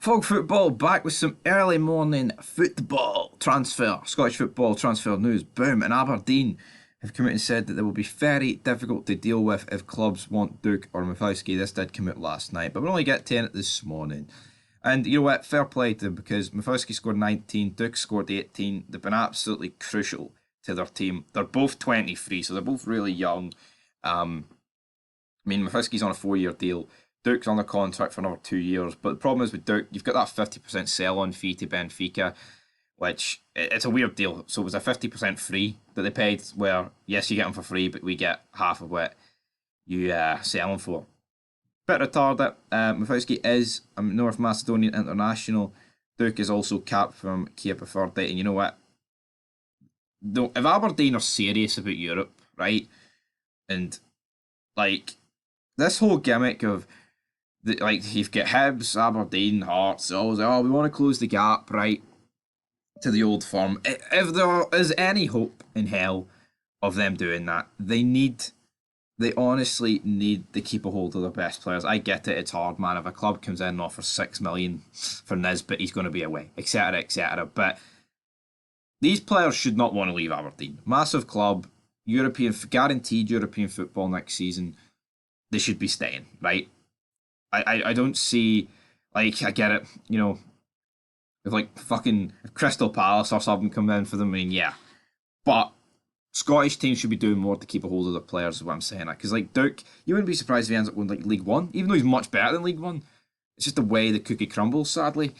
Fog football back with some early morning football transfer. Scottish football transfer news. Boom. And Aberdeen have come out and said that they will be very difficult to deal with if clubs want Duke or Miovski. This did come out last night, but we'll only get 10 this morning. And you know what? Fair play to them because Miovski scored 19, Duke scored 18. They've been absolutely crucial to their team. They're both 23, so they're both really young. Miovski's on a 4-year deal. Duke's on a contract for another 2 years. But the problem is with Duke, you've got that 50% sell-on fee to Benfica, which it's a weird deal. So it was a 50% free that they paid, where, yes, you get them for free, but we get half of what you sell them for. Bit retarded. Miovski is a North Macedonian international. Duke is also capped from Kia Preferred. And you know what? If Aberdeen are serious about Europe, right, and like this whole gimmick of you've got Hibs, Aberdeen, Hearts, always we want to close the gap, right, to the old firm. If there is any hope in hell of them doing that, they honestly need to keep a hold of their best players. I get it, it's hard, man. If a club comes in and offers 6 million for Nisbet, he's going to be away, etc., etc. But these players should not want to leave Aberdeen. Massive club, guaranteed European football next season. They should be staying, right? I don't see, I get it, if Crystal Palace or something come in for them, yeah. But Scottish teams should be doing more to keep a hold of their players, is what I'm saying. Because, Duke, you wouldn't be surprised if he ends up winning, League One, even though he's much better than League One. It's just the way the cookie crumbles, sadly,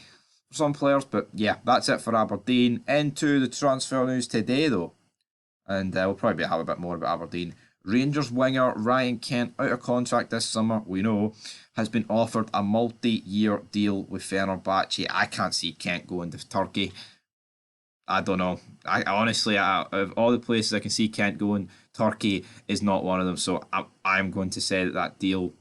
for some players. But, yeah, that's it for Aberdeen. Into the transfer news today, though. And we'll probably have a bit more about Aberdeen. Rangers winger Ryan Kent, out of contract this summer, we know, has been offered a multi-year deal with Fenerbahce. I can't see Kent going to Turkey. I don't know. I honestly, of all the places I can see Kent going, Turkey is not one of them. So I'm going to say that deal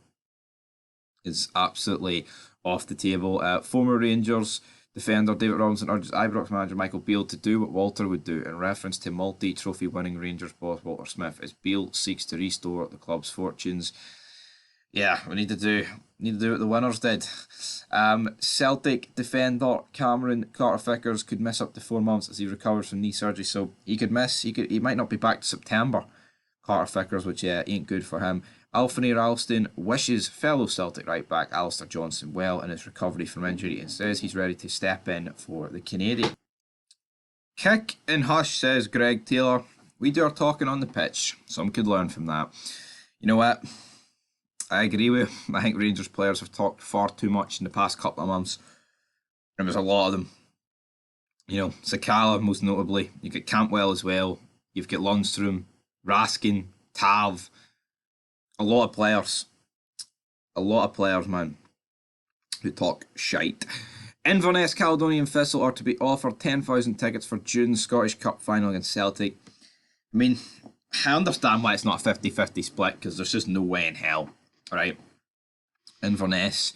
is absolutely off the table. Former Rangers defender David Robinson urges Ibrox manager Michael Beale to do what Walter would do in reference to multi-trophy winning Rangers boss Walter Smith as Beale seeks to restore the club's fortunes. Yeah, we need to do what the winners did. Celtic defender Cameron Carter-VICKERS could miss up to 4 months as he recovers from knee surgery, so he could miss. He might not be back to September. Carter-VICKERS, which ain't good for him. Alfred Ralston wishes fellow Celtic right back Alistair Johnson well in his recovery from injury and says he's ready to step in for the Canadian. Kick and hush, says Greg Taylor. We do our talking on the pitch. Some could learn from that. You know what? I agree with you. I think Rangers players have talked far too much in the past couple of months. And there's a lot of them. Sakala most notably. You've got Campbell as well. You've got Lundstrom, Raskin, Tav. A lot of players, man, who talk shite. Inverness Caledonian Thistle are to be offered 10,000 tickets for June's Scottish Cup final against Celtic. I understand why it's not a 50-50 split, because there's just no way in hell, right? Inverness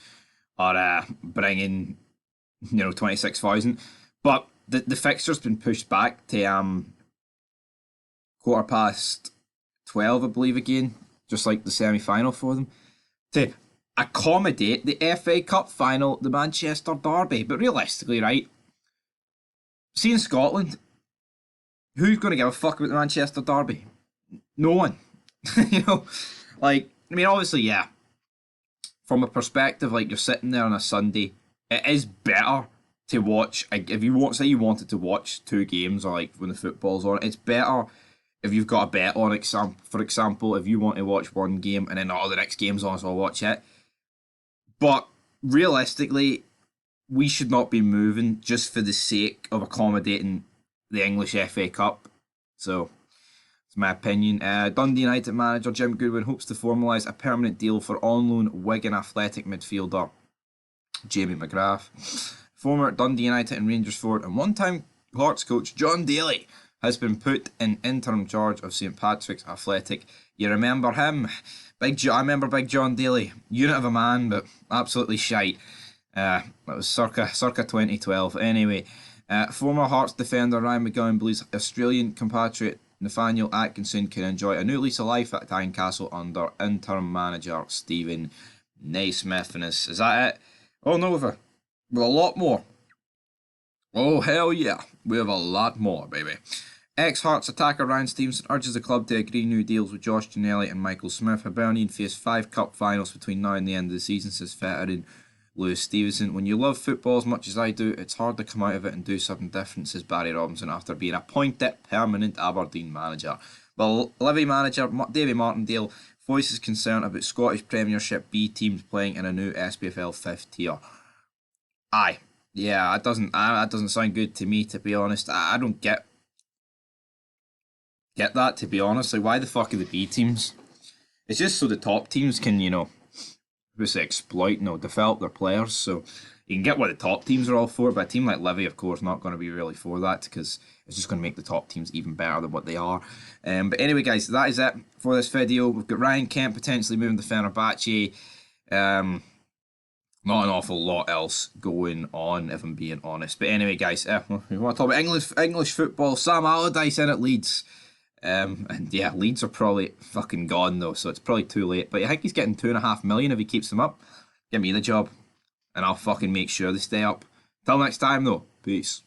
are bringing, 26,000. But the fixture's been pushed back to 12:15, I believe, again. Just like the semi-final for them, to accommodate the FA Cup final, the Manchester Derby. But realistically, right, see in Scotland, who's going to give a fuck about the Manchester Derby? No one. Obviously, yeah, from a perspective, you're sitting there on a Sunday, it is better to watch, if you wanted to watch 2 games, or when the football's on, it's better if you've got a bet on it. For example, if you want to watch one game and then the next game's on, so I'll watch it. But realistically, we should not be moving just for the sake of accommodating the English FA Cup. So, it's my opinion. Dundee United manager Jim Goodwin hopes to formalise a permanent deal for on-loan Wigan Athletic midfielder Jamie McGrath. Former Dundee United and Rangers forward and one-time Hearts coach John Daly has been put in interim charge of St Patrick's Athletic. You remember him? I remember Big John Daly. Unit of a man, but absolutely shite. That was circa 2012. Anyway, former Hearts defender Ryan McGowan believes Australian compatriot Nathaniel Atkinson can enjoy a new lease of life at Tynecastle under interim manager Stephen Naismith. And is that it? Oh no, With a lot more. Oh, hell yeah. We have a lot more, baby. Ex-Hearts attacker Ryan Stevenson urges the club to agree new deals with Josh Ginnelly and Michael Smith. Hibernian face 5 cup finals between now and the end of the season, says veteran Lewis Stevenson. When you love football as much as I do, it's hard to come out of it and do something different, says Barry Robinson after being appointed permanent Aberdeen manager. Well, Livy manager Davy Martindale voices concern about Scottish Premiership B teams playing in a new SPFL 5th tier. Aye. Yeah, that doesn't sound good to me, to be honest. I don't get that, to be honest. Like, why the fuck are the B teams? It's just so the top teams can, exploit, develop their players. So you can get what the top teams are all for, but a team like Livy, of course, not going to be really for that because it's just going to make the top teams even better than what they are. But anyway, guys, that is it for this video. We've got Ryan Kent potentially moving to Fenerbahce. Not an awful lot else going on, if I'm being honest. But anyway, guys, we want to talk about English football. Sam Allardyce in at Leeds. And yeah, Leeds are probably fucking gone though, so it's probably too late. But I think he's getting 2.5 million if he keeps them up. Give me the job, and I'll fucking make sure they stay up. Till next time though, peace.